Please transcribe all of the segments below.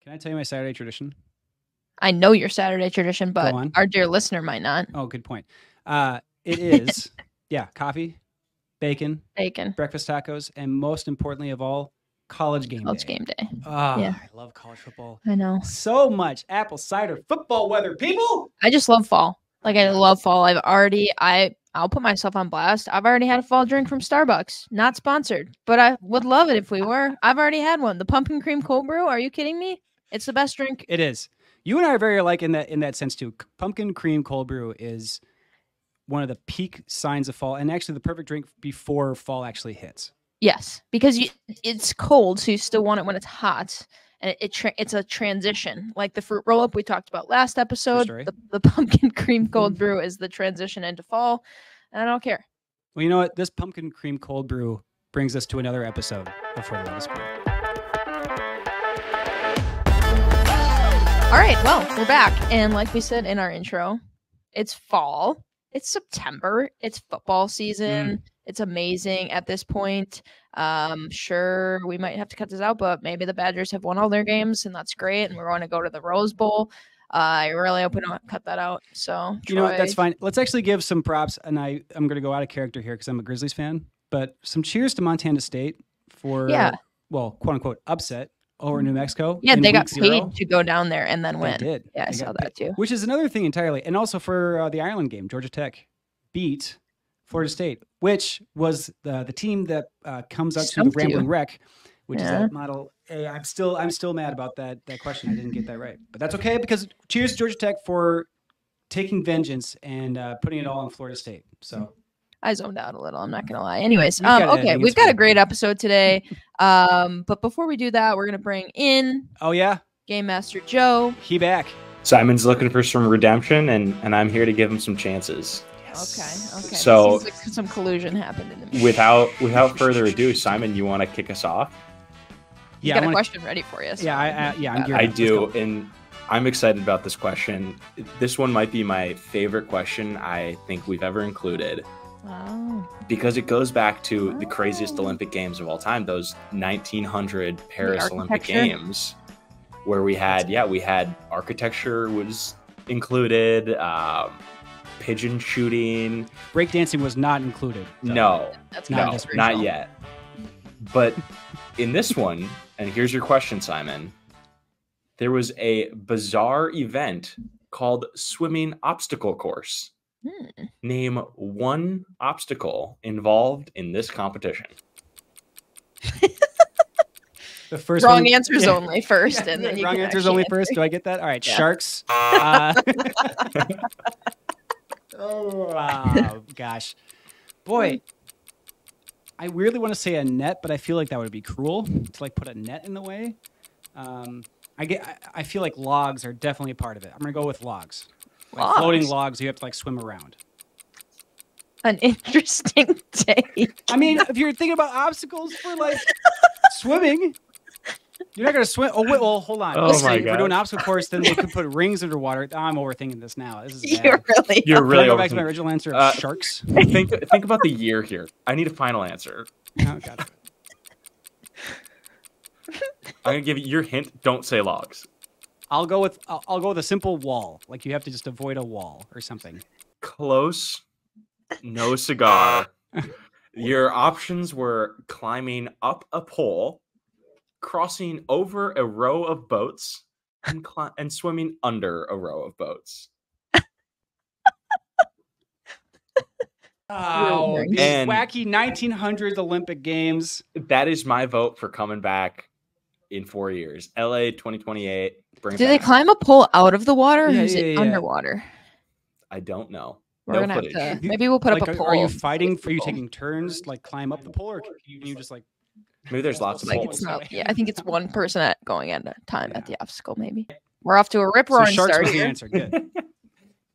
Can I tell you my Saturday tradition? I know your Saturday tradition, but Go on. our dear listener might not. Oh, good point. It is, coffee, bacon, breakfast tacos, and most importantly of all, college game day. Oh, yeah. I love college football. I know. So much apple cider football weather, people. I just love fall. I love fall. I'll put myself on blast. I've already had a fall drink from Starbucks. Not sponsored, but I would love it if we were. I've already had one. The pumpkin cream cold brew. Are you kidding me? It's the best drink. It is. You and I are very alike in that sense too. Pumpkin cream cold brew is one of the peak signs of fall, and actually the perfect drink before fall actually hits. Yes, because it's cold, so you still want it when it's hot, and it's a transition. Like the fruit roll-up we talked about last episode, the pumpkin cream cold brew is the transition into fall, and I don't care. Well, you know what? This pumpkin cream cold brew brings us to another episode before the love spring. All right, well, we're back, and like we said in our intro, it's fall. It's September. It's football season. It's amazing at this point. Sure, we might have to cut this out, but maybe the Badgers have won all their games, and that's great. And we're going to go to the Rose Bowl. I really hope we don't cut that out. So, you know what? That's fine. Let's actually give some props, and I'm going to go out of character here because I'm a Grizzlies fan. But some cheers to Montana State for, quote unquote, upset over New Mexico. Yeah, they got paid to go down there and then win. They did. Yeah, I saw that too. Which is another thing entirely. And also for the Ireland game, Georgia Tech beat Florida State, which was the team that comes up to the Rambling Wreck, which is that Model A. I'm still mad about that question. I didn't get that right. But that's okay because cheers to Georgia Tech for taking vengeance and putting it all on Florida State. So I zoned out a little. I'm not going to lie. Anyways, okay, we've got a great episode today. But before we do that, we're going to bring in Game Master Joe. He back. Simon's looking for some redemption, and I'm here to give him some chances. Yes. Okay. So seems like some collusion happened in the movie. Without further ado, Simon, you want to kick us off? Yeah, I got a question ready for you. So I do, and I'm excited about this question. This one might be my favorite question I think we've ever included. Oh. Because it goes back to the craziest Olympic Games of all time, those 1900 Paris Olympic Games, where we had architecture was included, pigeon shooting. Breakdancing was not included. No, not yet. But in this one, and here's your question, Simon, there was a bizarre event called swimming obstacle course. Name one obstacle involved in this competition. The first wrong answers only first, and then wrong answers only first. Do I get that? All right, sharks. Oh gosh, boy, I weirdly want to say a net, but I feel like that would be cruel to put a net in the way. I feel like logs are definitely a part of it. I'm gonna go with logs. Floating logs, you have to swim around. An interesting take. I mean, if you're thinking about obstacles for swimming, you're not gonna swim. Oh wait, well hold on. Oh my God. If we're doing an obstacle course, then they could put rings underwater. I'm overthinking this now. This is bad. You're really go back to my original answer of sharks. Think about the year here. I need a final answer. Oh God. I'm gonna give you your hint. Don't say logs. I'll go with a simple wall. You have to just avoid a wall or something. Close. No cigar. Your options were climbing up a pole, crossing over a row of boats, and swimming under a row of boats. Oh, these wacky 1900s Olympic Games. That is my vote for coming back in 4 years. LA 2028. Do they climb a pole out of the water or is it underwater? I don't know. We're gonna have to, maybe we'll put up a pole. Are you fighting? Are you taking turns, climb up the pole, or can you just Maybe there's lots of poles. It's not, I think it's one person going at a time at the obstacle. Maybe we're off to a rip-roaring start. Sharks was the answer. Good.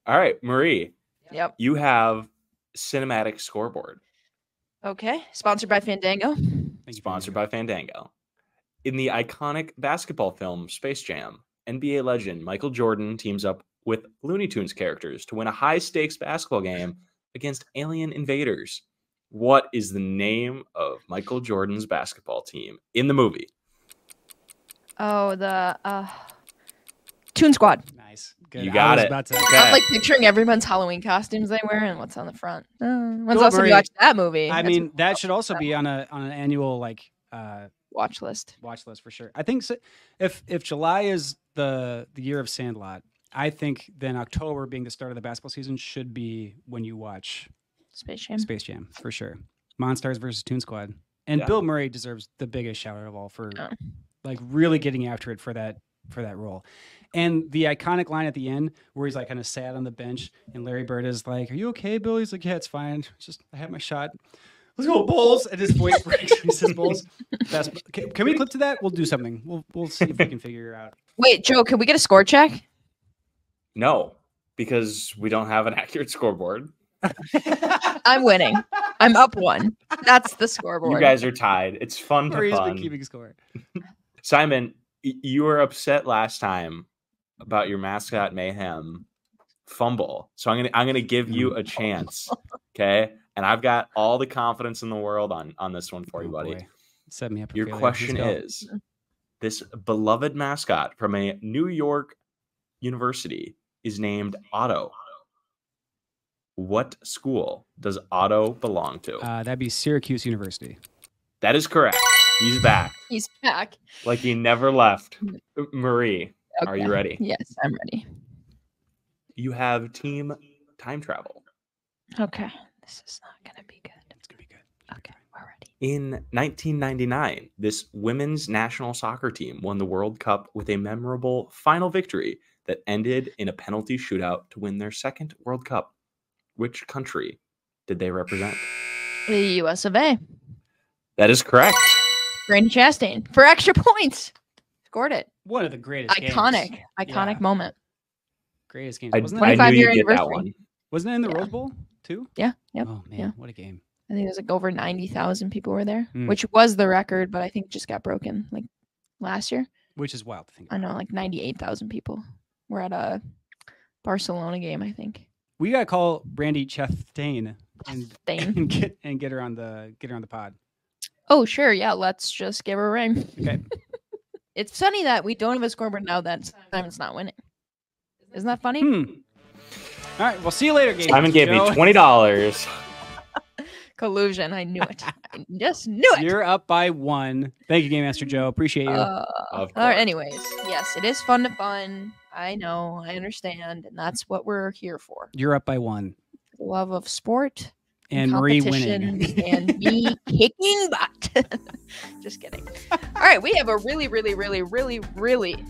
All right, Marie. Yep. You have cinematic scoreboard. Okay. Sponsored by Fandango. Sponsored by Fandango. In the iconic basketball film Space Jam, NBA legend Michael Jordan teams up with Looney Tunes characters to win a high-stakes basketball game against alien invaders. What is the name of Michael Jordan's basketball team in the movie? Oh, the Toon Squad. Nice. Good. You got it. Okay. I'm like picturing everyone's Halloween costumes they wear and what's on the front. When's the last time you watched that movie? I mean, that should also be on an annual watch list. Watch list for sure. I think so, if July is the year of Sandlot, I think then October being the start of the basketball season should be when you watch Space Jam. Space Jam for sure. Monstars versus Toon Squad. And Bill Murray deserves the biggest shout out of all for like really getting after it for that role. And the iconic line at the end where he's like kind of sad on the bench and Larry Bird is like, "Are you okay, Bill?" He's like, "Yeah, it's fine. It's just I had my shot. Let's go Bulls." And his voice breaks. He says Bulls. Can we clip to that? We'll do something. We'll see if we can figure it out. Wait, Joe, can we get a score check? No, because we don't have an accurate scoreboard. I'm winning. I'm up 1. That's the scoreboard. You guys are tied. It's fun to fun. Been keeping score. Simon, you were upset last time about your mascot mayhem fumble. So I'm gonna give you a chance. Okay. And I've got all the confidence in the world on this one for you, buddy. Boy. Set me up. Your question is, this beloved mascot from a New York university is named Otto. What school does Otto belong to? That'd be Syracuse University. That is correct. He's back. He's back. Like he never left. Marie, are you ready? Yes, I'm ready. You have team time travel. Okay. This is not going to be good. It's going to be good. Okay, we're ready. In 1999, this women's national soccer team won the World Cup with a memorable final victory that ended in a penalty shootout to win their second World Cup. Which country did they represent? The US of A. That is correct. Randy Chastain for extra points. Scored it. One of the greatest Iconic moment. Greatest games. I 25-year anniversary. Wasn't it in the Rose Bowl too? Yeah. Yep. Oh man, what a game. I think it was like over 90,000 people were there, which was the record, but I think just got broken like last year. Which is wild to think about. I know, like 98,000 people were at a Barcelona game, I think. We gotta call Randy Chastain and get her on the pod. Oh sure, yeah. Let's just give her a ring. Okay. It's funny that we don't have a scoreboard now that Simon's not winning. Isn't that funny? All right, we'll see you later, game. Simon gave me $20. Collusion. I knew it. I just knew it. You're up by 1. Thank you, Game Master Joe. Appreciate you. All right, anyways, yes, it is fun to fun. I know, I understand, and that's what we're here for. You're up by 1. The love of sport and Marie winning and me kicking butt. Just kidding. All right, we have a really, really, really, really, really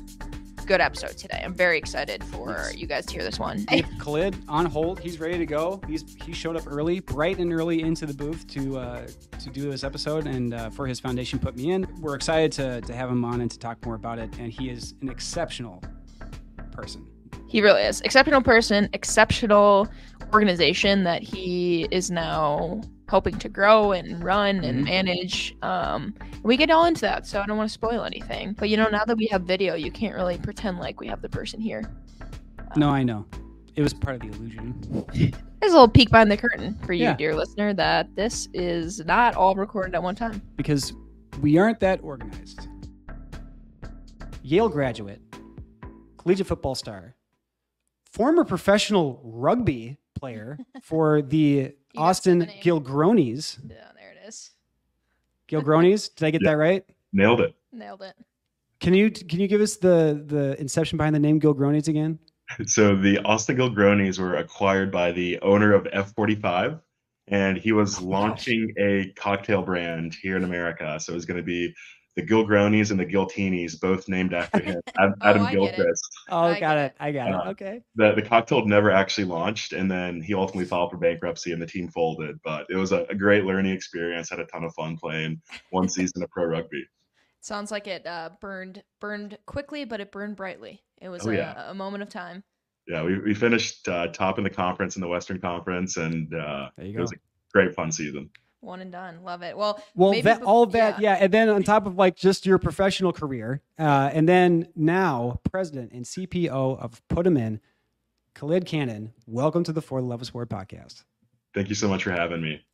good episode today. I'm very excited for you guys to hear this one. Khalid on hold. He's ready to go. He showed up early, bright and early into the booth to do this episode, and for his foundation put me in. We're excited to have him on and to talk more about it. And he is an exceptional person. He really is. Exceptional person, exceptional organization that he is now hoping to grow and run and manage. We get all into that, so I don't want to spoil anything. But now that we have video, you can't really pretend like we have the person here. No, I know. It was part of the illusion. There's a little peek behind the curtain for you, dear listener, that this is not all recorded at one time. Because we aren't that organized. Yale graduate, collegiate football star, former professional rugby player for the Austin Gilgronis. Yeah, there it is. Gilgronis, did I get that right? Nailed it. Can you give us the inception behind the name Gilgronis again? So the Austin Gilgronis were acquired by the owner of F45, and he was launching a cocktail brand here in America. So it was going to be the Gilgronis and the Giltinis, both named after him, Adam Gilchrist. I got it. Okay. The cocktail never actually launched, and then he ultimately filed for bankruptcy, and the team folded. But it was a great learning experience. Had a ton of fun playing one season of pro rugby. Sounds like it burned quickly, but it burned brightly. It was a moment of time. Yeah, we finished top in the conference in the Western Conference, and it was a great fun season. One and done. Love it. Well, and then on top of like just your professional career, and then now president and CPO of Put 'Em In, Khalid Cannon. Welcome to the For the Love of Sport podcast. Thank you so much for having me.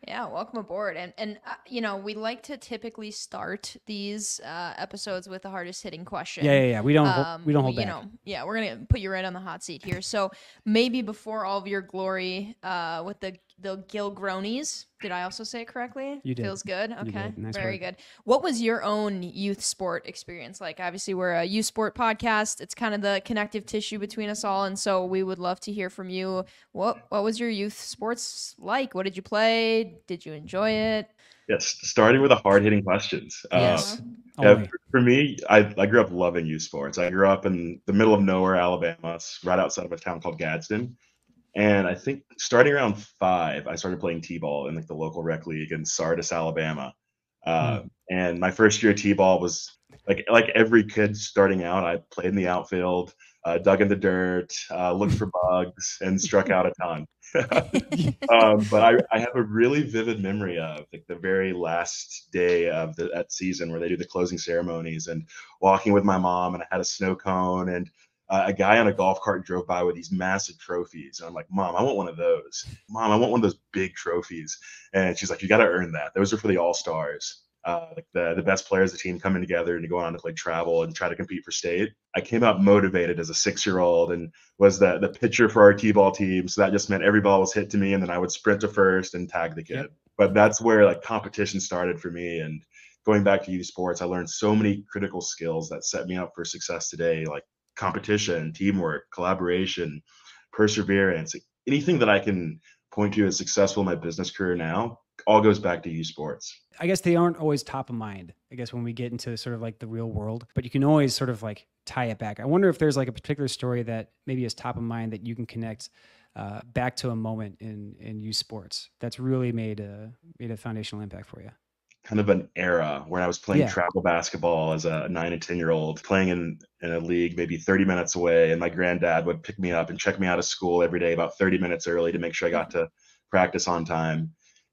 Yeah, welcome aboard. And you know, we like to typically start these episodes with the hardest hitting question. Yeah. We don't hold back. You know, yeah, we're gonna put you right on the hot seat here. So maybe before all of your glory, with the Gilgronies. Did I also say it correctly? You did. Feels good. Okay, Nice very work. good. What was your own youth sport experience like? Obviously, we're a youth sport podcast. It's kind of the connective tissue between us all, and so we would love to hear from you. What was your youth sports like? What did you play? Did you enjoy it? Yes, starting with the hard-hitting questions. Yes. For me, I grew up loving youth sports. I grew up in the middle of nowhere, Alabama, right outside of a town called Gadsden. And I think starting around 5, I started playing t-ball in like the local rec league in Sardis, Alabama. And my first year of t-ball was like every kid starting out. I played in the outfield, dug in the dirt, looked for bugs, and struck out a ton. But I have a really vivid memory of like the very last day of that season where they do the closing ceremonies and walking with my mom, and I had a snow cone, and a guy on a golf cart drove by with these massive trophies. And I'm like, Mom, I want one of those. Mom, I want one of those big trophies. And she's like, you got to earn that. Those are for the all-stars. Like the best players of the team coming together and going on to like travel and try to compete for state. I came out motivated as a 6-year-old and was the pitcher for our t-ball team. So that just meant every ball was hit to me, and then I would sprint to first and tag the kid. Yep. But that's where like competition started for me. And going back to youth sports, I learned so many critical skills that set me up for success today, like competition, teamwork, collaboration, perseverance. Anything that I can point to as successful in my business career now all goes back to youth sports. I guess they aren't always top of mind, I guess, when we get into sort of like the real world, but you can always sort of like tie it back. I wonder if there's like a particular story that maybe is top of mind that you can connect back to a moment in youth sports that's really made a foundational impact for you. Kind of an era where I was playing travel basketball as a 9 and 10-year-old, playing in a league maybe 30 minutes away, and my granddad would pick me up and check me out of school every day about 30 minutes early to make sure I got to practice on time.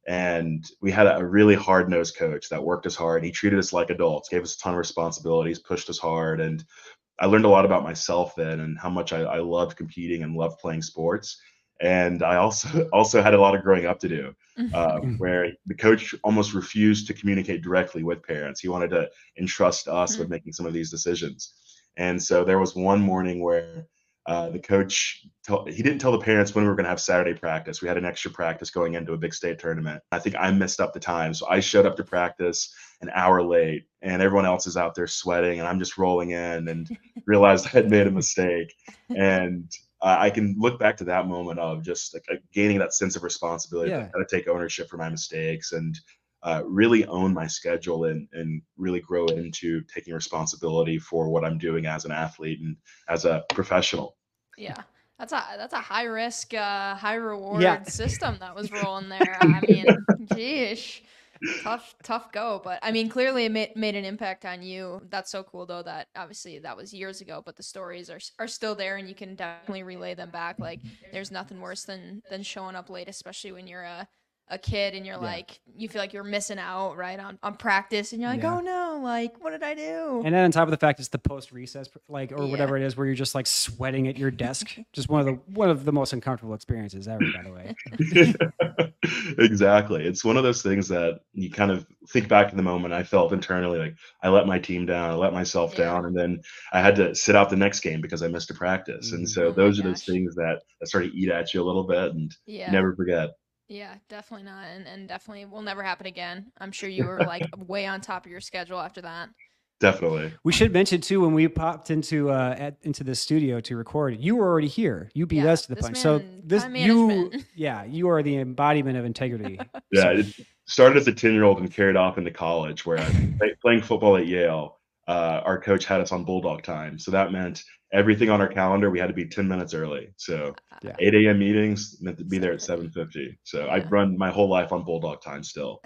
And we had a really hard-nosed coach that worked us hard. He treated us like adults, gave us a ton of responsibilities, pushed us hard. And I learned a lot about myself then and how much I loved competing and loved playing sports. And I also had a lot of growing up to do, where the coach almost refused to communicate directly with parents. He wanted to entrust us with making some of these decisions. And so there was one morning where the coach, he didn't tell the parents when we were going to have Saturday practice. We had an extra practice going into a big state tournament. I think I messed up the time. So I showed up to practice an hour late, and everyone else is out there sweating, and I'm just rolling in and realized I had made a mistake. And I can look back to that moment of just like gaining that sense of responsibility, to kind of take ownership for my mistakes and really own my schedule and really grow into taking responsibility for what I'm doing as an athlete and as a professional. Yeah. That's a high risk, high reward system that was rolling there. I mean, geesh. Tough go, but I mean, clearly it made an impact on you. That's so cool, though, that obviously that was years ago, but the stories are still there, and you can definitely relay them back. Like, there's nothing worse than showing up late, especially when you're a kid and you're like, you feel like you're missing out, right, on practice, and you're like, oh no, like, what did I do? And then on top of the fact it's the post recess, like, or whatever it is, where you're just like sweating at your desk, just one of the most uncomfortable experiences ever, by the way. Exactly. It's one of those things that you kind of think back in the moment. I felt internally like I let my team down, I let myself down, and then I had to sit out the next game because I missed a practice. And so those are those things that sort of eat at you a little bit, and you never forget. Yeah, definitely not. And definitely will never happen again. I'm sure you were like way on top of your schedule after that. Definitely. We should mention too, when we popped into the studio to record, you were already here. You beat us to the punch. So you are the embodiment of integrity. Yeah, it started as a 10-year-old and carried off into college, where playing football at Yale, our coach had us on Bulldog time. So that meant everything on our calendar, we had to be 10 minutes early. So 8 a.m. meetings meant to be there at 7:50. So I've run my whole life on Bulldog time still.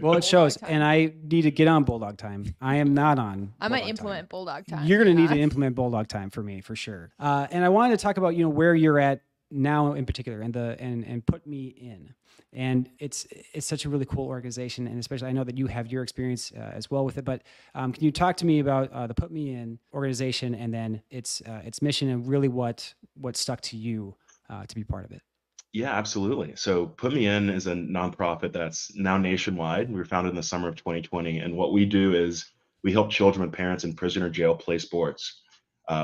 Well, it shows. And I need to get on Bulldog time. I am not on I might implement Bulldog time. You're going to need to implement Bulldog time for me, for sure. And I wanted to talk about, where you're at now in particular, and Put Me In. And it's such a really cool organization, and especially I know that you have your experience as well with it. But can you talk to me about the Put Me In organization, and then its mission, and really what stuck to you to be part of it? Yeah, absolutely. So Put Me In is a nonprofit that's now nationwide. We were founded in the summer of 2020. And what we do is we help children with parents in prison or jail play sports.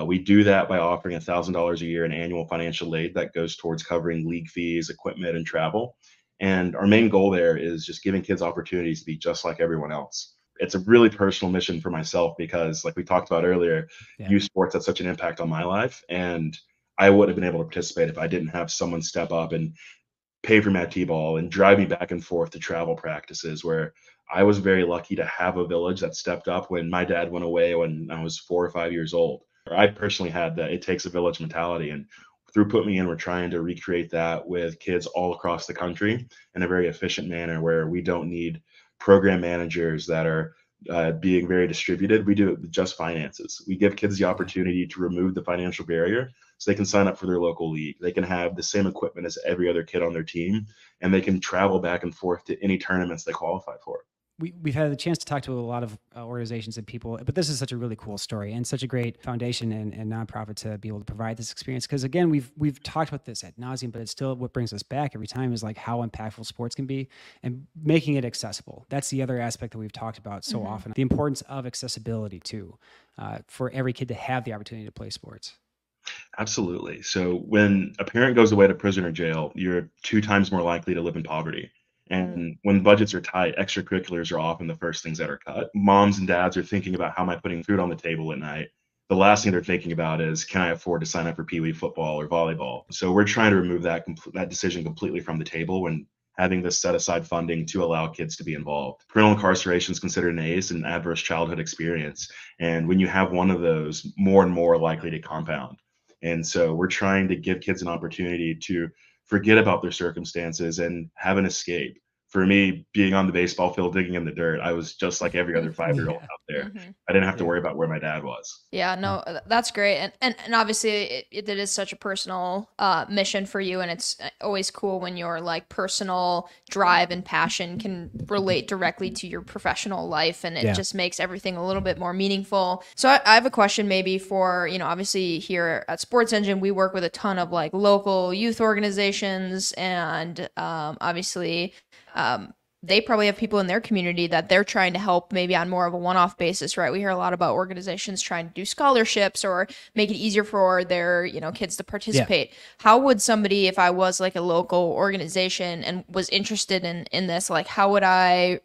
We do that by offering $1,000 a year in annual financial aid that goes towards covering league fees, equipment, and travel. And our main goal there is just giving kids opportunities to be just like everyone else. It's a really personal mission for myself because, like we talked about earlier, youth sports had such an impact on my life. And I wouldn't have been able to participate if I didn't have someone step up and pay for my T-ball and drive me back and forth to travel practices where I was very lucky to have a village that stepped up when my dad went away when I was 4 or 5 years old. I personally had that it takes a village mentality. And through Put Me In, we're trying to recreate that with kids all across the country in a very efficient manner where we don't need program managers that are being very distributed. We do it with just finances. We give kids the opportunity to remove the financial barrier so they can sign up for their local league. They can have the same equipment as every other kid on their team, and they can travel back and forth to any tournaments they qualify for. We've had a chance to talk to a lot of organizations and people, but this is such a really cool story and such a great foundation and nonprofit to be able to provide this experience. Because again, we've talked about this ad nauseum, but it's still what brings us back every time is like how impactful sports can be and making it accessible. That's the other aspect that we've talked about so often. The importance of accessibility too, for every kid to have the opportunity to play sports. Absolutely. So when a parent goes away to prison or jail, you're 2 times more likely to live in poverty. And when budgets are tight, extracurriculars are often the first things that are cut. Moms and dads are thinking about how am I putting food on the table at night. The last thing they're thinking about is can I afford to sign up for Pee Wee football or volleyball? So we're trying to remove that decision completely from the table when having this set aside funding to allow kids to be involved. Parental incarceration is considered an ACE, an adverse childhood experience. And when you have one of those, more and more likely to compound. And so we're trying to give kids an opportunity to forget about their circumstances and have an escape. For me, being on the baseball field, digging in the dirt, I was just like every other 5-year-old out there. I didn't have to worry about where my dad was. Yeah, no, that's great. And obviously it is such a personal mission for you. And it's always cool when your like personal drive and passion can relate directly to your professional life. And it just makes everything a little bit more meaningful. So I have a question maybe for, obviously here at Sports Engine, we work with a ton of like local youth organizations and obviously they probably have people in their community that they're trying to help maybe on more of a one-off basis, right? We hear a lot about organizations trying to do scholarships or make it easier for their, kids to participate. Yeah. How would somebody, if I was like a local organization and was interested in this, like how would I,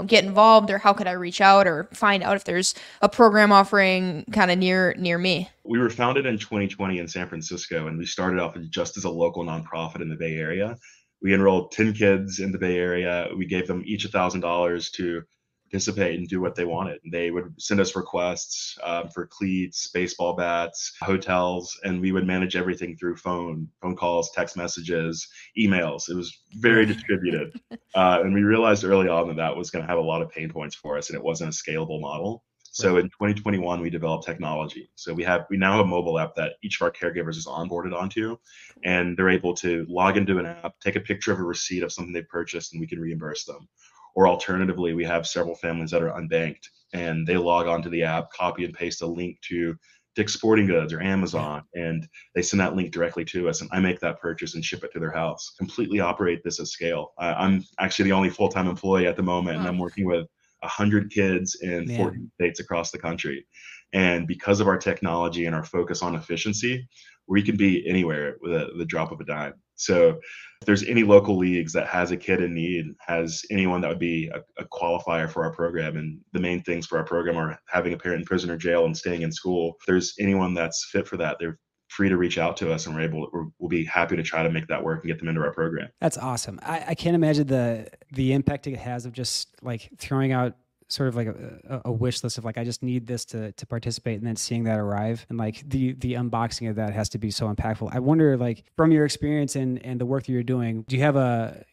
get involved or how could I reach out or find out if there's a program offering kind of near me? We were founded in 2020 in San Francisco, and we started off just as a local nonprofit in the Bay Area. We enrolled 10 kids in the Bay Area. We gave them each $1,000 to participate and do what they wanted. They would send us requests for cleats, baseball bats, hotels, and we would manage everything through phone calls, text messages, emails. It was very distributed. And we realized early on that was going to have a lot of pain points for us, and it wasn't a scalable model. So in 2021, we developed technology. So we now have a mobile app that each of our caregivers is onboarded onto, and they're able to log into an app, take a picture of a receipt of something they purchased, and we can reimburse them. Or alternatively, we have several families that are unbanked, and they log onto the app, copy and paste a link to Dick's Sporting Goods or Amazon, and they send that link directly to us, and I make that purchase and ship it to their house. Completely operate this at scale. I'm actually the only full-time employee at the moment, and I'm working with 100 kids in 14 states across the country. And because of our technology and our focus on efficiency, we can be anywhere with the drop of a dime. So if there's any local leagues that has a kid in need, has anyone that would be a qualifier for our program, and the main things for our program are having a parent in prison or jail and staying in school. If there's anyone that's fit for that, they're free to reach out to us, and we'll be happy to try to make that work and get them into our program. That's awesome. I can't imagine the impact it has of just like throwing out sort of like a wish list of like, I just need this to participate, and then seeing that arrive and like the unboxing of that has to be so impactful. I wonder, like from your experience and the work that you're doing, do you have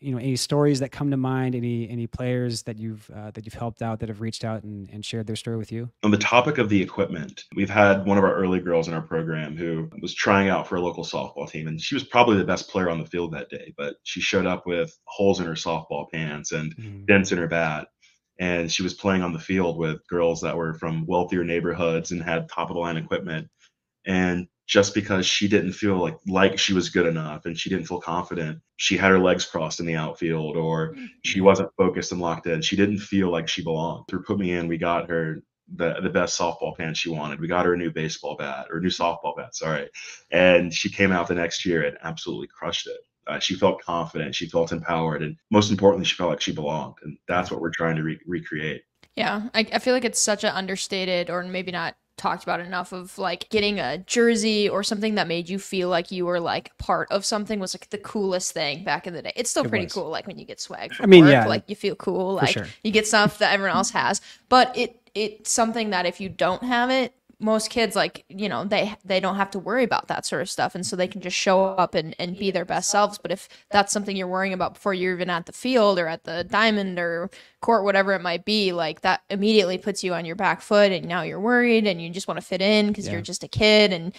any stories that come to mind, any players that you've helped out that have reached out and shared their story with you? On the topic of the equipment, we've had one of our early girls in our program who was trying out for a local softball team, and she was probably the best player on the field that day, but she showed up with holes in her softball pants and dents in her bat. And she was playing on the field with girls that were from wealthier neighborhoods and had top of the line equipment. And just because she didn't feel like she was good enough and she didn't feel confident. She had her legs crossed in the outfield, or she wasn't focused and locked in. She didn't feel like she belonged. Through Put Me In, we got her the best softball pants she wanted. We got her a new baseball bat, or new softball bat, sorry. And she came out the next year and absolutely crushed it. She felt confident, she felt empowered, and most importantly, she felt like she belonged. And that's what we're trying to recreate. Yeah, I feel like it's such an understated, or maybe not talked about enough, of like getting a jersey or something that made you feel like you were like part of something was like the coolest thing back in the day. It's still pretty cool, like when you get swag from work, yeah, like you feel cool, like you get stuff that everyone else has. But it's something that if you don't have it, most kids, like, you know, they don't have to worry about that sort of stuff, and so they can just show up and be their best selves. But if that's something you're worrying about before you're even at the field or at the diamond or court, whatever it might be, like that immediately puts you on your back foot, and now you're worried and you just want to fit in because you're just a kid, and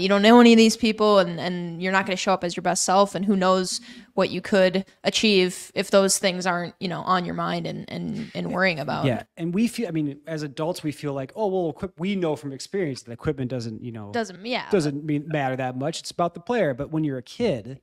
you don't know any of these people, and you're not going to show up as your best self, and who knows what you could achieve if those things aren't, you know, on your mind and worrying about. Yeah. And we feel, I mean, as adults, we feel like, oh, well, we know from experience that equipment doesn't matter that much. It's about the player. But when you're a kid,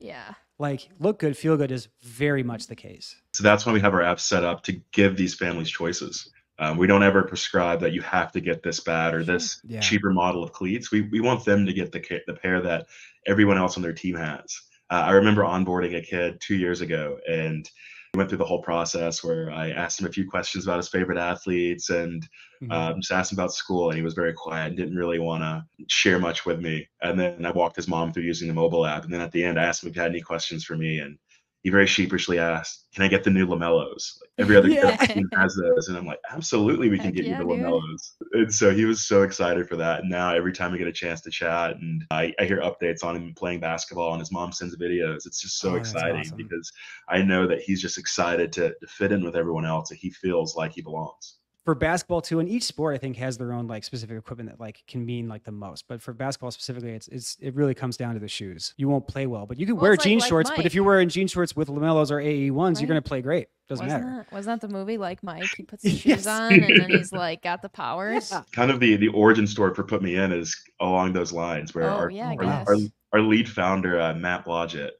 like, look good, feel good is very much the case. So that's why we have our app set up, to give these families choices. We don't ever prescribe that you have to get this bat or this cheaper model of cleats. We want them to get the pair that everyone else on their team has. I remember onboarding a kid 2 years ago, and we went through the whole process where I asked him a few questions about his favorite athletes, and just asked him about school, and he was very quiet and didn't really want to share much with me. And then I walked his mom through using the mobile app, and then at the end I asked him if he had any questions for me, and he very sheepishly asked, "Can I get the new LaMelos?" Like every other kid on the team has those, and I'm like, "Absolutely, we can get you the LaMelos." And so he was so excited for that. And now every time we get a chance to chat, and I hear updates on him playing basketball, and his mom sends videos, it's just so exciting because I know that he's just excited to fit in with everyone else, and he feels like he belongs. For basketball too, and each sport I think has their own like specific equipment that like can mean like the most. But for basketball specifically, it really comes down to the shoes. You won't play well, but you can wear jean shorts. But if you're wearing jean shorts with LaMelos or AE1s, you're gonna play great. Doesn't matter. Wasn't that the movie Like Mike? He puts the shoes on and then he's like got the powers. Kind of the origin story for Put Me In is along those lines, where our lead founder, Matt Blodgett,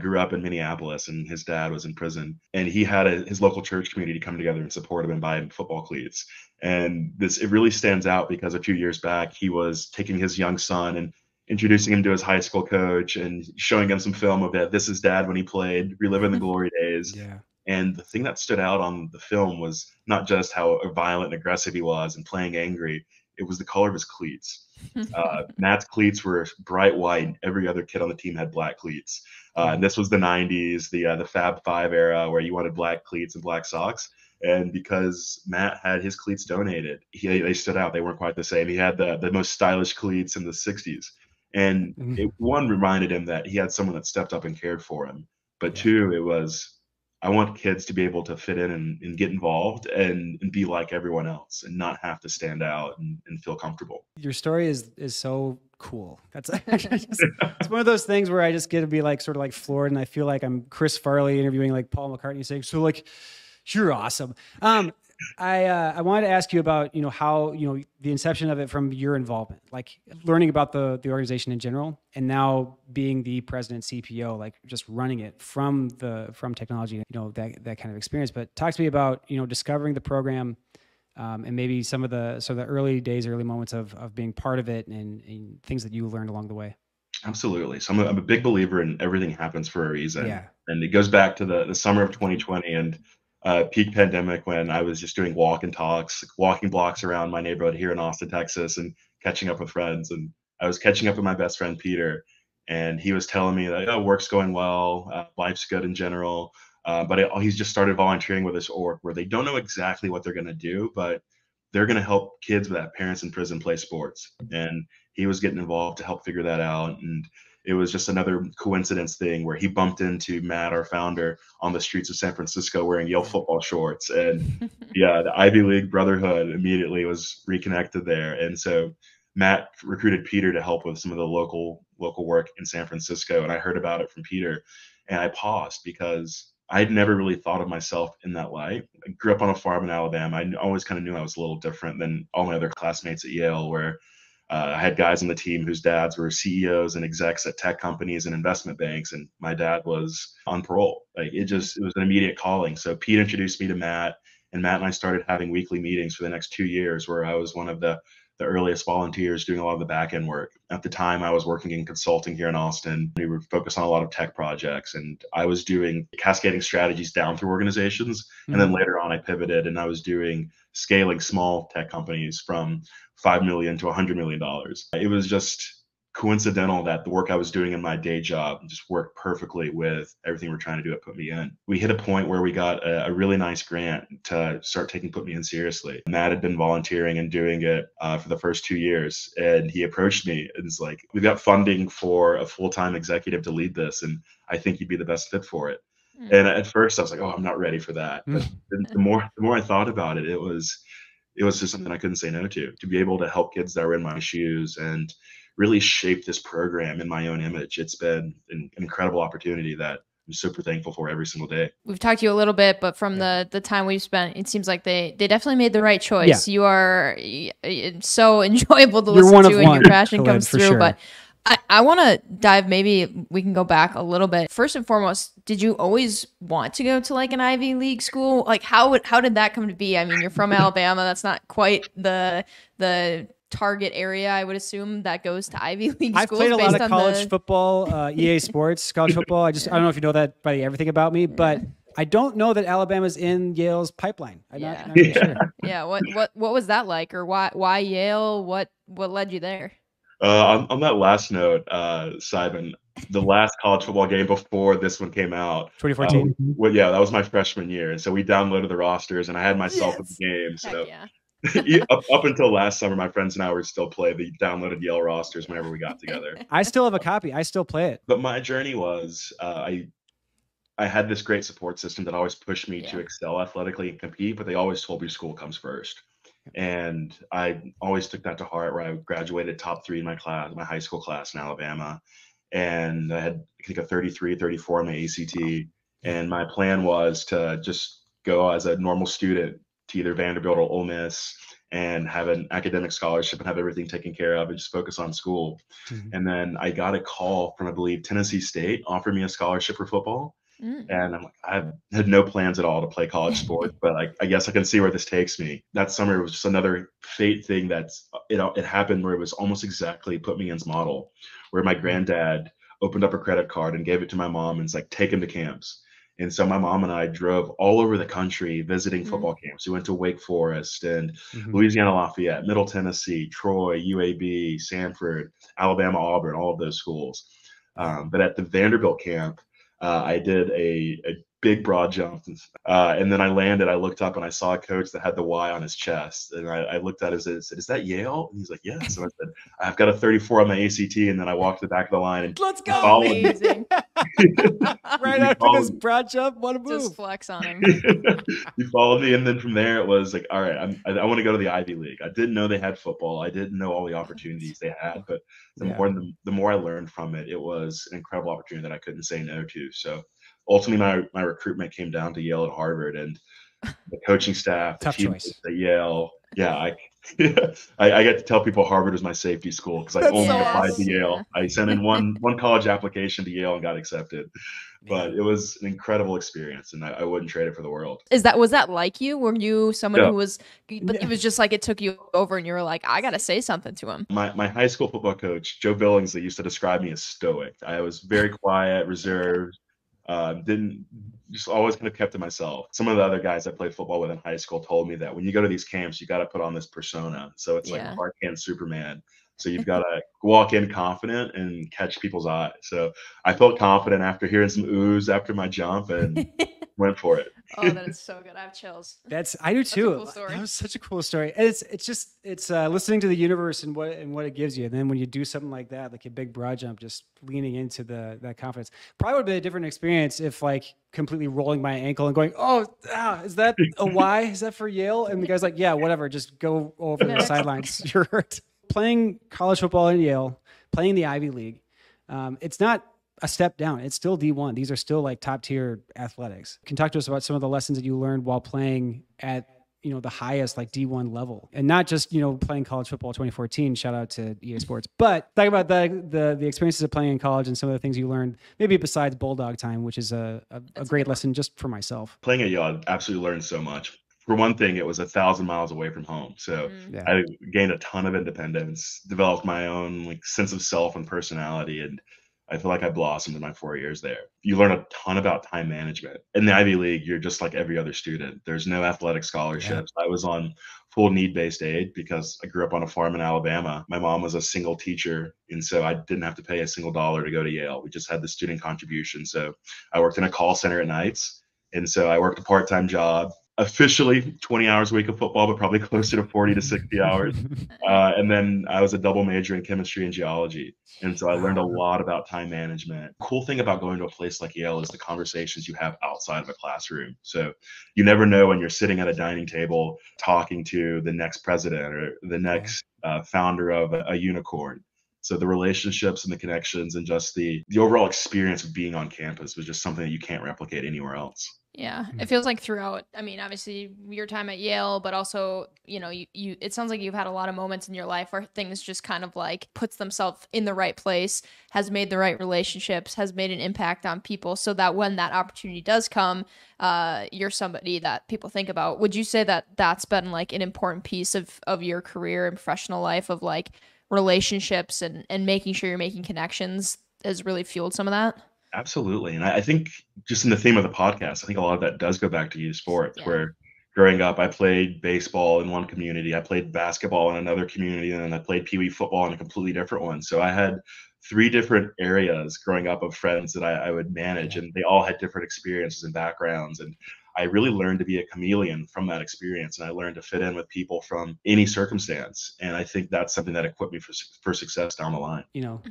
grew up in Minneapolis, and his dad was in prison, and he had his local church community come together and support him and buy him football cleats. And it really stands out because a few years back, he was taking his young son and introducing him to his high school coach and showing him some film of it. This is dad when he played, reliving the glory days. And the thing that stood out on the film was not just how violent and aggressive he was and playing angry, it was the color of his cleats. Matt's cleats were bright white, and every other kid on the team had black cleats. And this was the 90s, the Fab Five era, where you wanted black cleats and black socks. And because Matt had his cleats donated, they stood out. They weren't quite the same. He had the most stylish cleats in the 60s. And one reminded him that he had someone that stepped up and cared for him. But two, it was, I want kids to be able to fit in and get involved and be like everyone else and not have to stand out and feel comfortable. Your story is so cool. That's it's one of those things where I just get to be like sort of like floored, and I feel like I'm Chris Farley interviewing like Paul McCartney saying, so like, you're awesome. I wanted to ask you about, how, the inception of it from your involvement, like learning about the organization in general, and now being the president CPO, like just running it from technology, that kind of experience. But talk to me about, discovering the program, and maybe some of the early days, early moments of being part of it, and things that you learned along the way. Absolutely. So I'm a big believer in everything happens for a reason. And it goes back to the summer of 2020 and peak pandemic, when I was just doing walking blocks around my neighborhood here in Austin, Texas, and catching up with friends. And I was catching up with my best friend, Peter, and he was telling me that, work's going well, life's good in general. But he's just started volunteering with this org where they don't know exactly what they're going to do, but they're going to help kids that have parents in prison play sports. And he was getting involved to help figure that out. And it was just another coincidence thing where he bumped into Matt, our founder, on the streets of San Francisco wearing Yale football shorts. And the Ivy League brotherhood immediately was reconnected there. And so Matt recruited Peter to help with some of the local work in San Francisco. And I heard about it from Peter, and I paused because I'd never really thought of myself in that light. I grew up on a farm in Alabama. I always kind of knew I was a little different than all my other classmates at Yale, where I had guys on the team whose dads were CEOs and execs at tech companies and investment banks, and my dad was on parole. Like it was an immediate calling. So Pete introduced me to Matt, and Matt and I started having weekly meetings for the next 2 years, where I was one of the earliest volunteers doing a lot of the back end work. At the time, I was working in consulting here in Austin. We were focused on a lot of tech projects, and I was doing cascading strategies down through organizations. And then later on, I pivoted and I was doing scaling small tech companies from $5 million to $100 million. It was just coincidental that the work I was doing in my day job just worked perfectly with everything we're trying to do at Put Me In. We hit a point where we got a really nice grant to start taking Put Me In seriously. Matt had been volunteering and doing it for the first 2 years, and he approached me and was like, "We've got funding for a full-time executive to lead this, and I think you'd be the best fit for it." And at first I was like, "Oh, I'm not ready for that." But the more I thought about it, it was just something I couldn't say no to be able to help kids that were in my shoes and really shape this program in my own image. It's been an incredible opportunity that I'm super thankful for every single day. We've talked to you a little bit, but from the time we've spent, it seems like they definitely made the right choice. You are so enjoyable to listen to, and your passion comes through. Sure. But I want to dive, maybe we can go back a little bit. First and foremost, did you always want to go to like an Ivy League school? Like how did that come to be? I mean, you're from Alabama. That's not quite the target area, I would assume, that goes to Ivy League schools. I've played a lot of college football, EA Sports, college football. I don't know if you know that by everything about me, but I don't know that Alabama's in Yale's pipeline. I'm not really sure. Yeah. What was that like, or why Yale? What led you there? On that last note, Simon, the last college football game before this one came out, 2014. Yeah, that was my freshman year, and so we downloaded the rosters, and I had myself at the game. So up until last summer, my friends and I would still play the downloaded Yale rosters whenever we got together. I still have a copy. I still play it. But my journey was, I had this great support system that always pushed me to excel athletically and compete, but they always told me school comes first. And I always took that to heart, where I graduated top 3 in my class, my high school class in Alabama. And I had, I think, a 33, 34 on my ACT. And my plan was to just go as a normal student to either Vanderbilt or Ole Miss and have an academic scholarship and have everything taken care of and just focus on school. And then I got a call from, I believe, Tennessee State offered me a scholarship for football. And I'm like, I had no plans at all to play college sports, but I guess I can see where this takes me. That summer was just another fate thing it happened where it was almost exactly Put Me In's model, where my granddad opened up a credit card and gave it to my mom and it's like, take him to camps. And so my mom and I drove all over the country visiting football camps. We went to Wake Forest and Louisiana Lafayette, Middle Tennessee, Troy, UAB, Sanford, Alabama, Auburn, all of those schools. But at the Vanderbilt camp, I did a big broad jump, and then I landed. I looked up and I saw a coach that had the Y on his chest, and I looked at it and said, "Is that Yale?" And he's like, "Yes." And I said, "I've got a 34 on my ACT," and then I walked to the back of the line and let's go. Amazing. Right after this broad jump, what a move! Just flex on him. He followed me, and then from there it was like, all right, I want to go to the Ivy League. I didn't know they had football. I didn't know all the opportunities they had, but the more I learned from it, it was an incredible opportunity that I couldn't say no to. So ultimately, my recruitment came down to Yale and Harvard, and the coaching staff, the team at Yale. Yeah, I get to tell people Harvard was my safety school because I only applied to Yale. I sent in one college application to Yale and got accepted. But it was an incredible experience, and I wouldn't trade it for the world. Was that like you? Were you someone who was? But it was just like it took you over, and you were like, I got to say something to him. My high school football coach, Joe Billingsley, used to describe me as stoic. I was very quiet, reserved. Didn't just always kind of kept to myself. Some of the other guys I played football with in high school told me that when you go to these camps, you got to put on this persona. So it's like Clark Kent, Superman. So you've got to walk in confident and catch people's eyes. So I felt confident after hearing some oohs after my jump and went for it. Oh, that is so good. I have chills. I do too. Cool story. That was such a cool story. And it's listening to the universe and what it gives you. And then when you do something like that, like a big broad jump, just leaning into that confidence. Probably would be a different experience if like completely rolling my ankle and going, is that a Y? Is that for Yale? And the guy's like, yeah, whatever. Just go over the sidelines. You're hurt. Playing college football in Yale, playing the Ivy League, it's not a step down. It's still D1. These are still like top tier athletics. Can you talk to us about some of the lessons that you learned while playing at the highest like D1 level, and not just, playing college football 2014, shout out to EA Sports, but talk about the experiences of playing in college and some of the things you learned, maybe besides Bulldog time, which is a great lesson just for myself. Playing at Yale, I absolutely learned so much. For one thing, it was 1,000 miles away from home. So I gained a ton of independence, developed my own like sense of self and personality. And I feel like I blossomed in my 4 years there. You learn a ton about time management. In the Ivy League, you're just like every other student. There's no athletic scholarships. I was on full need-based aid because I grew up on a farm in Alabama. My mom was a single teacher, and so I didn't have to pay a single dollar to go to Yale. We just had the student contribution. So I worked in a call center at nights, and so I worked a part-time job. Officially 20 hours a week of football, but probably closer to 40 to 60 hours. And then I was a double major in chemistry and geology. And so I learned a lot about time management. Cool thing about going to a place like Yale is the conversations you have outside of a classroom. So you never know when you're sitting at a dining table talking to the next president or the next founder of a unicorn. So the relationships and the connections and just the overall experience of being on campus was just something that you can't replicate anywhere else. Yeah, it feels like throughout, I mean, obviously your time at Yale, but also, you it sounds like you've had a lot of moments in your life where things just kind of like puts themselves in the right place, has made the right relationships, has made an impact on people so that when that opportunity does come, you're somebody that people think about. Would you say that that's been like an important piece of your career and professional life of like relationships and making sure you're making connections has really fueled some of that? Absolutely. And I think just in the theme of the podcast, I think a lot of that does go back to youth sports, where growing up, I played baseball in one community, I played basketball in another community, and then I played Pee Wee football in a completely different one. So I had 3 different areas growing up of friends that I would manage, and they all had different experiences and backgrounds. And I really learned to be a chameleon from that experience, and I learned to fit in with people from any circumstance. And I think that's something that equipped me for success down the line.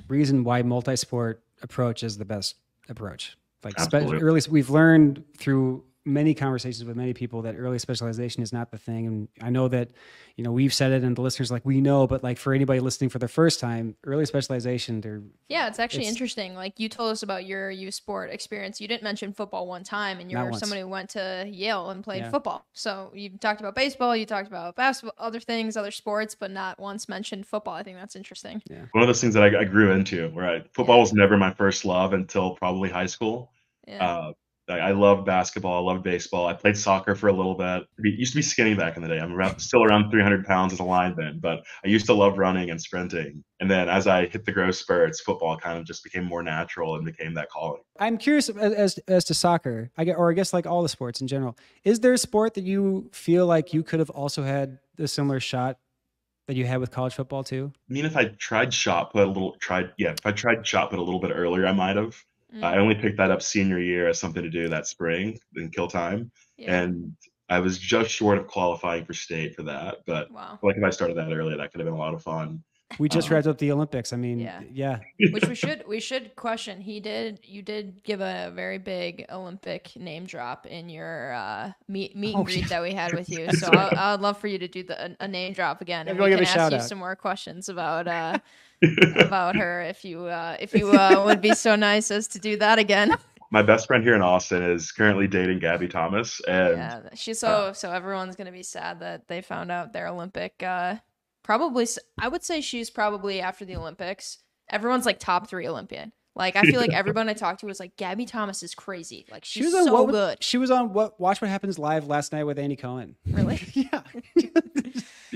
Reason why multi-sport approach is the best approach. Like Absolutely. we've learned through many conversations with many people that early specialization is not the thing. And I know that, we've said it and the listeners we know, but like for anybody listening for the first time, early specialization, it's actually interesting. Like you told us about your youth sport experience. You didn't mention football one time, and you're somebody who went to Yale and played football. So you talked about baseball, you talked about basketball, other things, other sports, but not once mentioned football. I think that's interesting. Yeah. One of those things that I grew into, where football was never my first love until probably high school. I loved basketball. I loved baseball. I played soccer for a little bit. I used to be skinny back in the day. I'm still around 300 pounds as a lineman, but I used to love running and sprinting. And then as I hit the growth spurts, football kind of just became more natural and became that calling. I'm curious as to soccer, I guess like all the sports in general. Is there a sport that you feel like you could have also had a similar shot that you had with college football too? I mean, if I tried shot put a little bit earlier, I might have. I only picked that up senior year as something to do that spring in kill time. And I was just short of qualifying for state for that. But like if I started that earlier, that could have been a lot of fun. We just wrapped up the Olympics. I mean, Which we should question. You did give a very big Olympic name drop in your meet and greet that we had with you. So I'd love for you to do a name drop again, and we can ask you some more questions about about her if you would be so nice as to do that again. My best friend here in Austin is currently dating Gabby Thomas, and she's so everyone's gonna be sad that they found out their Olympic. Probably, I would say she's probably after the Olympics. Everyone's like top 3 Olympian. Like I feel like everyone I talked to was like, Gabby Thomas is crazy. Like she's so good. She was on Watch What Happens Live last night with Andy Cohen. Really? Yeah.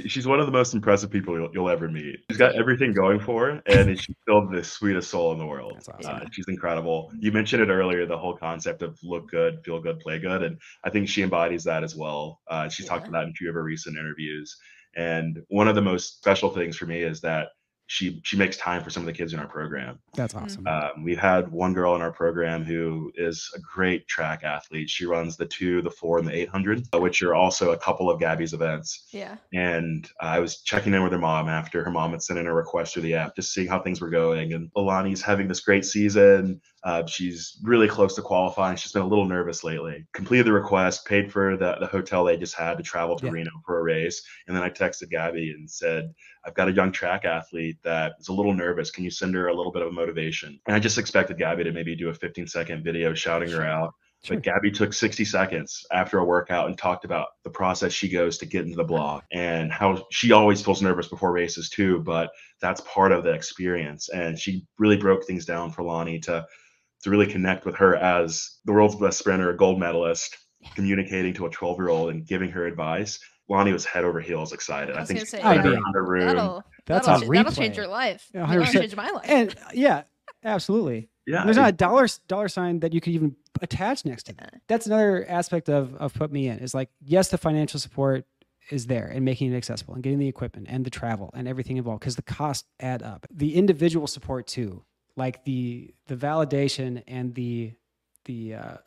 She's one of the most impressive people you'll ever meet. She's got everything going for her, and she's still the sweetest soul in the world. That's awesome. She's incredible. You mentioned it earlier, the whole concept of look good, feel good, play good, and I think she embodies that as well. She's talked about in a few of her recent interviews. And one of the most special things for me is that she makes time for some of the kids in our program. That's awesome. We've had one girl in our program who is a great track athlete. She runs the 2, the 4, and the 800, which are also a couple of Gabby's events. Yeah. And I was checking in with her mom after her mom had sent in a request through the app, just seeing how things were going. And Alani's having this great season. She's really close to qualifying. She's been a little nervous lately. Completed the request, paid for the hotel they just had to travel to Reno for a race. And then I texted Gabby and said, I've got a young track athlete that is a little nervous. Can you send her a little bit of motivation? And I just expected Gabby to maybe do a 15-second video shouting her out. Sure. But Gabby took 60 seconds after a workout and talked about the process she goes to get into the block and how she always feels nervous before races too, but that's part of the experience. And she really broke things down for Lonnie to really connect with her as the world's best sprinter, a gold medalist, communicating to a 12-year-old and giving her advice. Lonnie was head over heels excited. I think she turned around the room. That'll change your life. Yeah, that'll change my life. And yeah, absolutely. Yeah, there's not a dollar sign that you could even attach next to that. That's another aspect of Put Me In, is like, yes, the financial support is there and making it accessible and getting the equipment and the travel and everything involved, because the costs add up. The individual support too, like the validation and the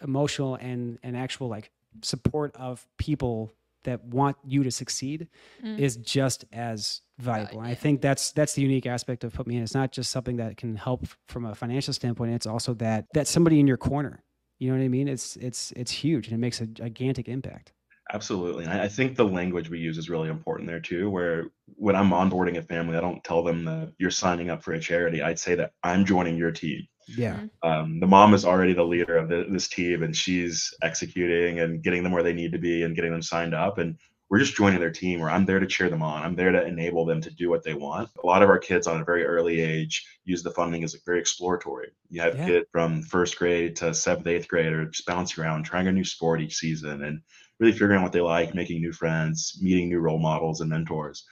emotional and actual like support of people that want you to succeed is just as valuable. And I think that's the unique aspect of Put Me In. It's not just something that can help from a financial standpoint. It's also that somebody in your corner. You know what I mean? It's huge, and it makes a gigantic impact. Absolutely. And I think the language we use is really important there too, where when I'm onboarding a family, I don't tell them that you're signing up for a charity. I'd say that I'm joining your team. Yeah. The mom is already the leader of this team, and she's executing and getting them where they need to be and getting them signed up. And we're just joining their team, where I'm there to cheer them on. I'm there to enable them to do what they want. A lot of our kids on a very early age use the funding as very exploratory. You have kids from first grade to 7th, 8th grade, or just bouncing around, trying a new sport each season and really figuring out what they like, making new friends, meeting new role models and mentors.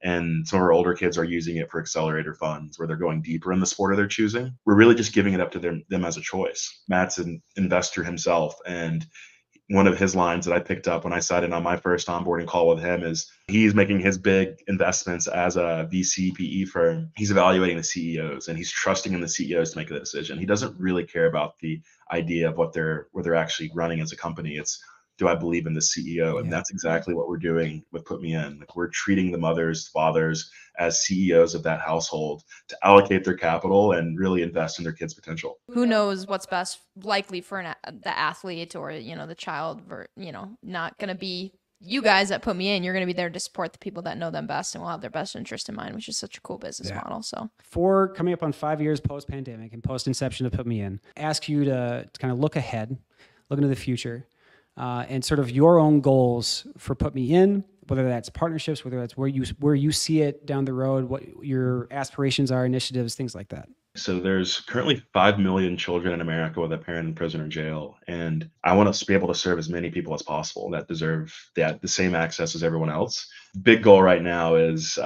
And some of our older kids are using it for accelerator funds, where they're going deeper in the sport of their choosing. We're really just giving it up to them as a choice. Matt's an investor himself, and one of his lines that I picked up when I sat in on my first onboarding call with him is he's making his big investments as a VC PE firm. He's evaluating the CEOs, and he's trusting in the CEOs to make the decision. He doesn't really care about the idea of what they're actually running as a company. It's, do I believe in the CEO? And that's exactly what we're doing with Put Me In. Like, we're treating the mothers, fathers as CEOs of that household to allocate their capital and really invest in their kids' potential. Who knows what's best likely for the athlete or, the child, not going to be you guys that Put Me In. You're going to be there to support the people that know them best and will have their best interest in mind, which is such a cool business model. So for coming up on 5 years post-pandemic and post-inception of Put Me In, ask you to kind of look ahead, look into the future, and sort of your own goals for Put Me In, whether that's partnerships, whether that's where you see it down the road, what your aspirations are, initiatives, things like that. So there's currently 5 million children in America with a parent in prison or jail. And I want us to be able to serve as many people as possible that deserve the same access as everyone else. Big goal right now is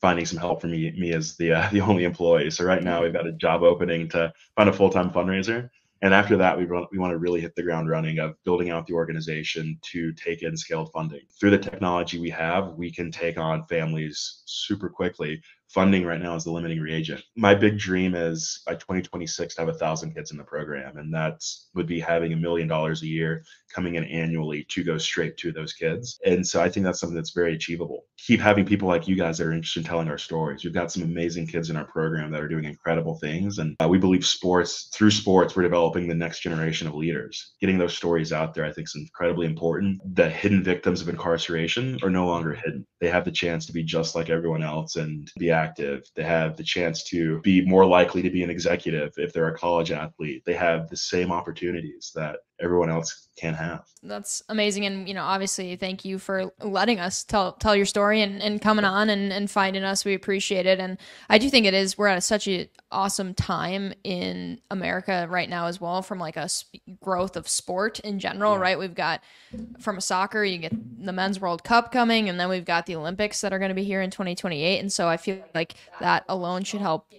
finding some help for me as the only employee. So right now we've got a job opening to find a full-time fundraiser. And after that, we want to really hit the ground running of building out the organization to take in scaled funding. Through the technology we have, we can take on families super quickly. Funding right now is the limiting reagent. My big dream is by 2026 to have 1,000 kids in the program. And that would be having $1 million a year coming in annually to go straight to those kids. And so I think that's something that's very achievable. Keep having people like you guys that are interested in telling our stories. We've got some amazing kids in our program that are doing incredible things. And we believe through sports, we're developing the next generation of leaders. Getting those stories out there, I think, is incredibly important. The hidden victims of incarceration are no longer hidden. They have the chance to be just like everyone else and be active. They have the chance to be more likely to be an executive if they're a college athlete. They have the same opportunities that everyone else can have. That's amazing. And, obviously, thank you for letting us tell your story and coming on and finding us. We appreciate it. And I do think we're at such an awesome time in America right now as well, from like a growth of sport in general, right? We've got, from soccer, you get the Men's World Cup coming, and then we've got the Olympics that are going to be here in 2028. And so I feel like that alone should help,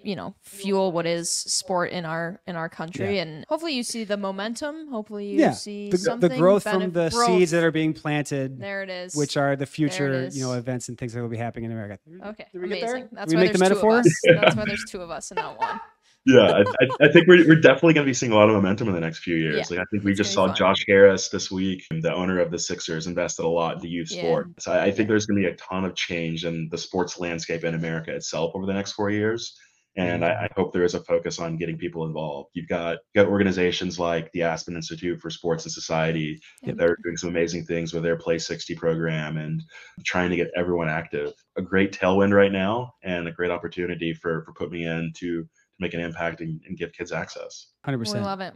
fuel what is sport in our country. And hopefully you see the momentum. Hopefully you see something. The growth from the seeds that are being planted. There it is. Which are the future, events and things that will be happening in America. Okay, Did we get amazing. there? That's Did we why make the there's metaphor? 2 of us. That's why there's 2 of us and not one. Yeah, I think we're definitely going to be seeing a lot of momentum in the next few years. Yeah, I think we just saw Josh Harris this week, the owner of the Sixers, invested a lot into youth sport. So I think there's going to be a ton of change in the sports landscape in America itself over the next 4 years. And I hope there is a focus on getting people involved. You've got organizations like the Aspen Institute for Sports and Society that are doing some amazing things with their Play 60 program and trying to get everyone active. A great tailwind right now and a great opportunity for Put Me In to make an impact and give kids access. 100%. We love it.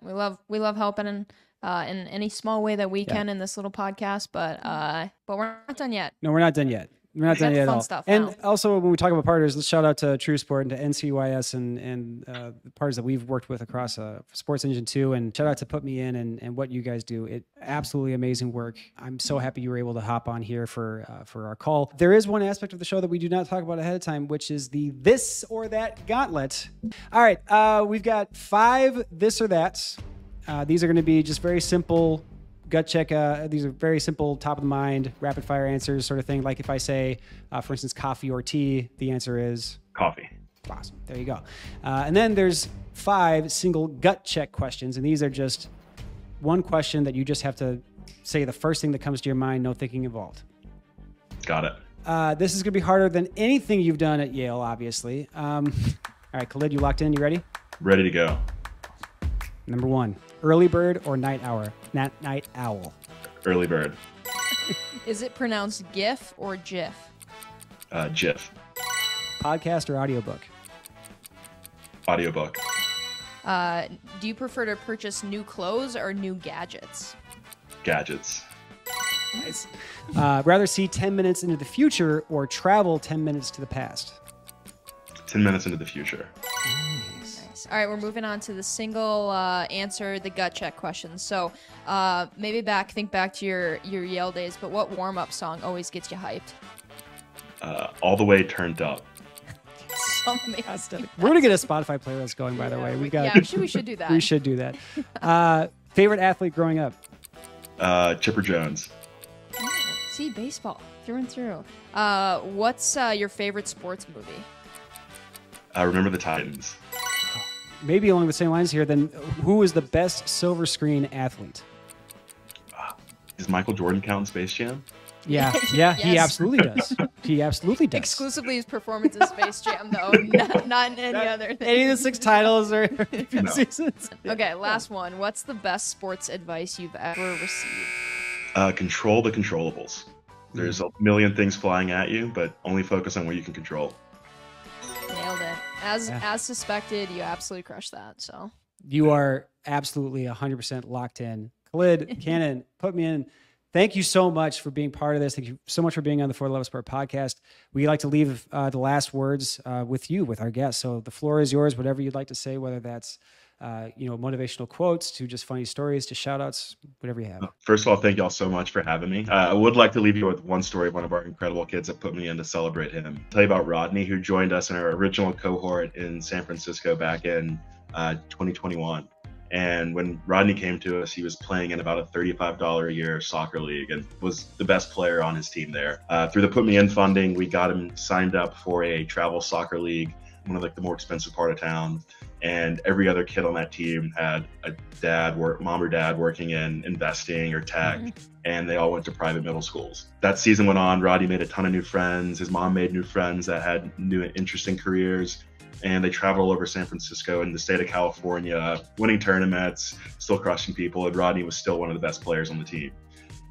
We love helping in any small way that we can in this little podcast, but we're not done yet. No, we're not done yet. We're not done yet at all. Stuff and now. Also, when we talk about partners, let's shout out to True Sport and to NCYS and the partners that we've worked with across Sports Engine 2. And shout out to Put Me In and what you guys do. It absolutely amazing work. I'm so happy you were able to hop on here for our call. There is one aspect of the show that we do not talk about ahead of time, which is the this or that gauntlet. All right, we've got 5 this or that's. These are going to be just very simple gut check. These are very simple, top of the mind, rapid fire answers sort of thing. Like if I say, for instance, coffee or tea, the answer is coffee. Awesome. There you go. And then there's 5 single gut check questions. And these are just one question that you just have to say the first thing that comes to your mind, no thinking involved. Got it. This is going to be harder than anything you've done at Yale, obviously. All right, Khalid, you locked in? You ready? Ready to go. Number 1, early bird or night owl? Night owl. Early bird. Is it pronounced GIF or GIF? GIF. Podcast or audiobook? Audiobook. Do you prefer to purchase new clothes or new gadgets? Gadgets. Nice. Rather see 10 minutes into the future or travel 10 minutes to the past? 10 minutes into the future. Nice. All right, we're moving on to the single answer, the gut check questions. So maybe think back to your Yale days, but what warm-up song always gets you hyped? All the way turned up. So amazing. We're going to get a Spotify playlist going, by the way. We should do that. We should do that. Favorite athlete growing up? Chipper Jones. See, baseball through and through. What's your favorite sports movie? Remember the Titans. Maybe along the same lines here, then who is the best silver screen athlete? Does Michael Jordan count in Space Jam? Yeah, Yes. He absolutely does. He absolutely does. Exclusively his performance in Space Jam, though, not in any other thing. Any of the 6 titles or seasons. Okay, last one. What's the best sports advice you've ever received? Control the controllables. There's a million things flying at you, but only focus on what you can control. Nailed it. As suspected, you absolutely crushed that. So you are absolutely 100% locked in. Khalid Cannon, Put Me In. Thank you so much for being part of this. Thank you so much for being on the For the Love of Sport podcast. We like to leave the last words with our guests. So the floor is yours. Whatever you'd like to say, whether that's motivational quotes to just funny stories to shout outs, whatever you have. First of all, thank y'all so much for having me. I would like to leave you with one story of one of our incredible kids that put me in to celebrate him. I'll tell you about Rodney, who joined us in our original cohort in San Francisco back in 2021. And when Rodney came to us, he was playing in about a $35 a year soccer league and was the best player on his team there. Through the Put Me In funding, we got him signed up for a travel soccer league, one of the more expensive part of town. And every other kid on that team had a mom or dad working in investing or tech, and they all went to private middle schools. That season went on. Rodney made a ton of new friends. His mom made new friends that had new interesting careers. And they traveled all over San Francisco and the state of California, winning tournaments, still crushing people. And Rodney was still one of the best players on the team.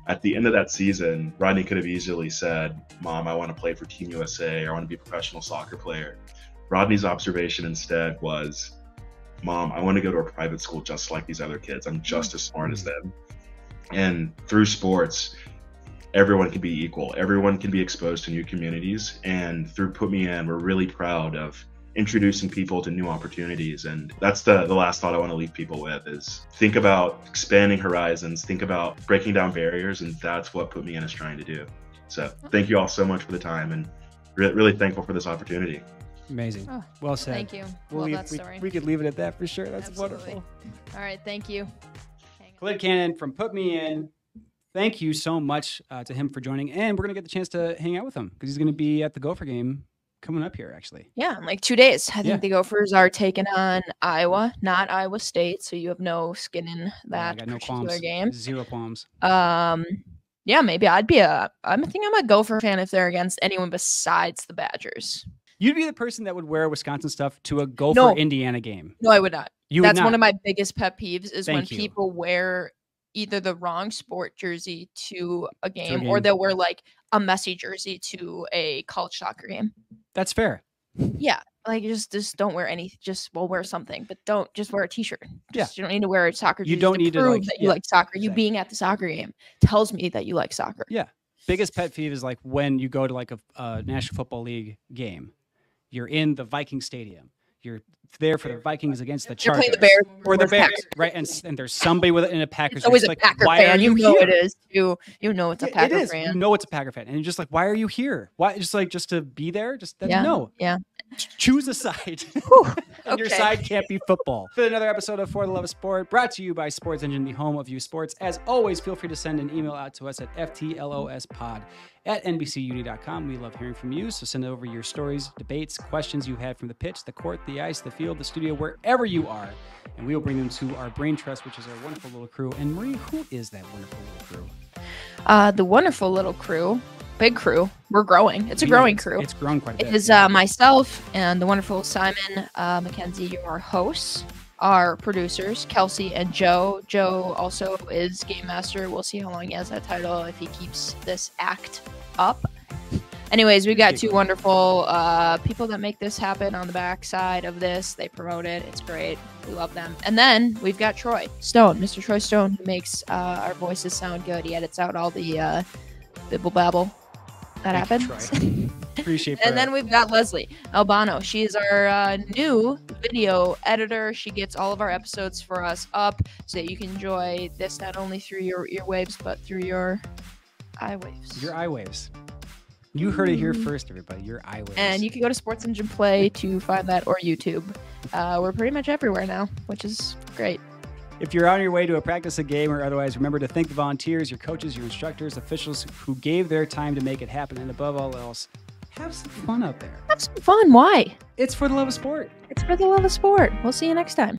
At the end of that season, Rodney could have easily said, "Mom, I want to play for Team USA, or I want to be a professional soccer player." Rodney's observation instead was, "Mom, I want to go to a private school just like these other kids. I'm just as smart as them." And through sports, everyone can be equal. Everyone can be exposed to new communities. And through Put Me In, we're really proud of introducing people to new opportunities. And that's the last thought I want to leave people with is think about expanding horizons, think about breaking down barriers, and that's what Put Me In is trying to do. So thank you all so much for the time, and really thankful for this opportunity. Amazing. Well said. Thank you. Love that story. We could leave it at that for sure. That's Absolutely. wonderful. All right, thank you. Khalid Cannon from Put Me In. Thank you so much to him for joining, and we're going to get the chance to hang out with him because he's going to be at the Gopher game coming up here, actually. Yeah, in like 2 days. I think the Gophers are taking on Iowa, not Iowa State, so you have no skin in that I got no particular qualms. game. 0 qualms. Yeah, maybe I think I'm a Gopher fan if they're against anyone besides the Badgers. You'd be the person that would wear Wisconsin stuff to a Gopher Indiana game. No, I would not. That's one of my biggest pet peeves is when Thank you. people wear either the wrong sport jersey to a game, or they'll wear like a messy jersey to a college soccer game. That's fair. Yeah, like just don't wear any. Just wear something, but don't just wear a t-shirt. You don't need to wear a soccer. You don't need to prove that you like soccer. Exactly. You being at the soccer game tells me that you like soccer. Yeah. Biggest pet peeve is like when you go to like a National Football League game. You're in the Viking Stadium. You're there for the Vikings against the Chargers. You're playing the Bears or the Bears, right? And there's somebody in a Packers. It's always a Packer fan. You know it is too. You know it's a Packer fan. You know it's a Packer fan, and you're just like, why are you here? Why just to be there? No. Yeah. Choose a side. And your side can't be football. For another episode of For the Love of Sport, brought to you by Sports Engine, the home of youth sports. As always, feel free to send an email out to us at ftlospod@nbcuni.com. We love hearing from you, so send over your stories, debates, questions you had from the pitch, the court, the ice, the field, the studio, wherever you are, and we will bring them to our brain trust, which is our wonderful little crew. And Marie, who is that wonderful little crew? The wonderful little crew. Big crew. We're growing. It's a growing crew. It's grown quite a bit. It is myself and the wonderful Simon Mackenzie, your hosts, our producers, Kelsey and Joe. Joe also is Game Master. We'll see how long he has that title if he keeps this act up. Anyways, we got two wonderful people that make this happen on the backside of this. They promote it. It's great. We love them. And then we've got Troy Stone, Mr. Troy Stone, who makes our voices sound good. He edits out all the bibble babble that happens. Appreciate And then we've got Leslie Albano. She is our new video editor. She gets all of our episodes for us up so that you can enjoy this not only through your earwaves, but through your eye waves. Your eye waves. You heard it here first, everybody. Your eye waves. And you can go to Sports Engine Play to find that, or YouTube. We're pretty much everywhere now, which is great. If you're on your way to a practice, a game, or otherwise, remember to thank the volunteers, your coaches, your instructors, officials who gave their time to make it happen. And above all else, have some fun out there. Have some fun. Why? It's for the love of sport. It's for the love of sport. We'll see you next time.